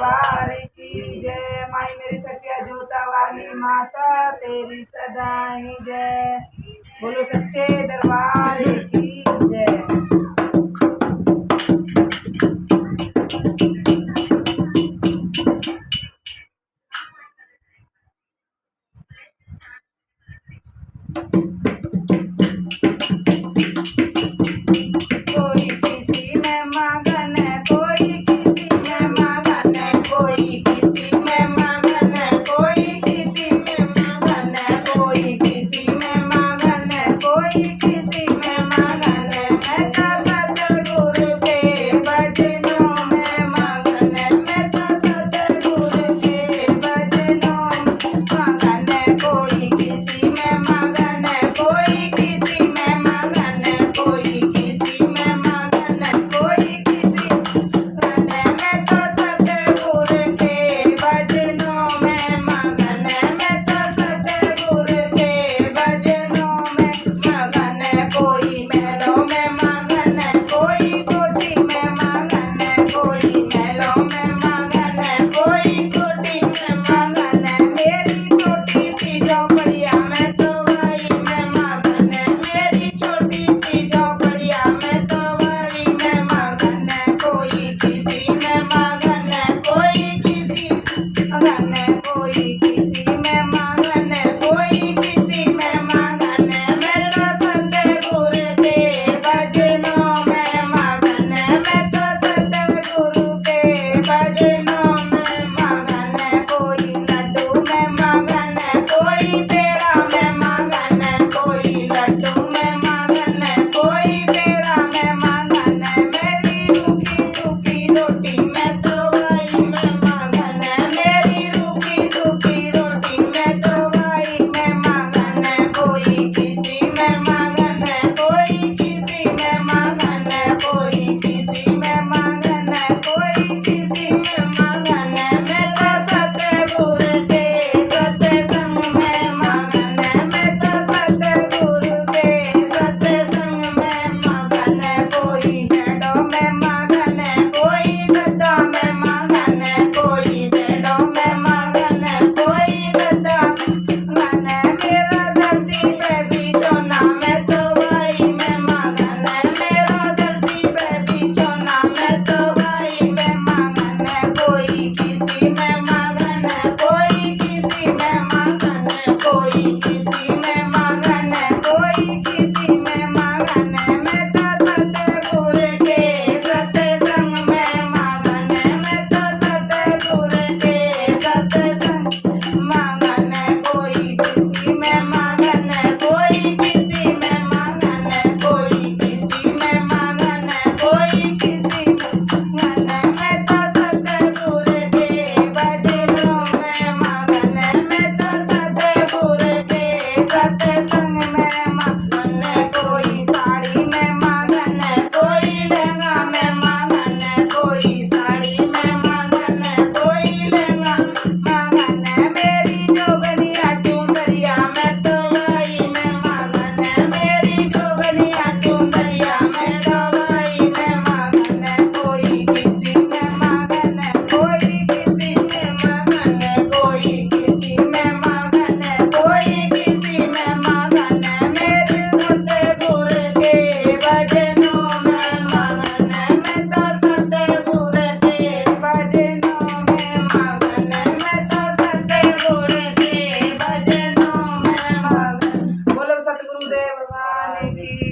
दरबार की जय। माई मेरी सचिया जोता वाली माता तेरी सदा ही जय। बोलो सच्चे दरबार की जय। कोई किसी में मगन है, कोई किसी में मगन है, कोई किसी में मगन है, कोई किसी में मगन है, कोई किसी में मगन है, कोई किसी में मगन है। मैं तो सतगुरु के भजनों में मगन है, मैं तो सतगुरु के भजनों में मगन है। कोई किसी में मगन है, कोई किसी में मगन है, कोई किसी में मगन है, कोई किसी मगन है। मैं तो सतगुरु के भजनों में मगन है, मैं तो सतगुरु के भजनों में मगन है। कोई महलों में मगन है, कोई कोठी में मगन है, कोई महलों में मगन है, कोई कोठी में मगन है। मेरी छोटी सी झोपड़िया में तो वही में मगन है, मेरी छोटी सी झोपड़िया में तो वही में मगन है। कोई किसी में मगन है, कोई किसी मगन है, कोई किसी में मगन है, कोई किसी में मगन है। मैं तो सतगुरु के भजनों में मगन है, मैं तो सतगुरु के भजनों में मगन है। कोई लड्डू में मगन है, कोई पेड़ा में मगन है, कोई लड्डू में मगन है, कोई पेड़ा में मगन है। मेरी रूखी सूखी रोटी में तो वही में मगन है, मेरी रूखी सूखी रोटी में तो वही में मगन है। कोई किसी में मगन है, कोई किसी में मगन है, कोई किसी में मगन है, कोई किसी में मगन है। मैं तो सतगुरु के सत्संग में मगन है, मैं तो सतगुरु के सत्संग में मगन है। कोई भेड़ों में मगन है, कोई गधा में मगन है, कोई भेड़ों में मगन है, कोई गधा में मगन है। मेरा धरती पे बिछौना में तो वही में मगन है, मेरा धरती पे बिछौना में तो वही में मगन है। कोई किसी में मगन है, कोई किसी में मगन है, कोई किसी में मगन है, कोई किसी में मगन है। मैं तो सतगुरु के सत्संग में मगन है, मैं तो सतगुरु के सत्संग मगन है। कोई किसी में मगन है, कोई किसी में मगन है, कोई किसी में मगन है, कोई किसी में मगन है। मैं तो सतगुरु के भजनों में मगन है, मैं तो सतगुरु के सत्संग में मगन है। कोई साड़ी में मगन है, कोई लहंगा में मगन है, कोई साड़ी में मगन है, कोई लहंगा मगन है। मेरी जोगनिया चुंदरिया में तो वही में मगन है, मेरी जोगनिया चुंदरिया में तो वही में मगन है। कोई किसी में मगन है, कोई किसी में मगन है, कोई किसी में मगन है, कोई किसी में मगन है। मेरे सतगुरु के भजनों में मगन है, मैं तो सतगुरु के भजनों में मगन है, मैं तो सतगुरु के भजनों में मगन। बोलो सतगुरुदेव भगवान की।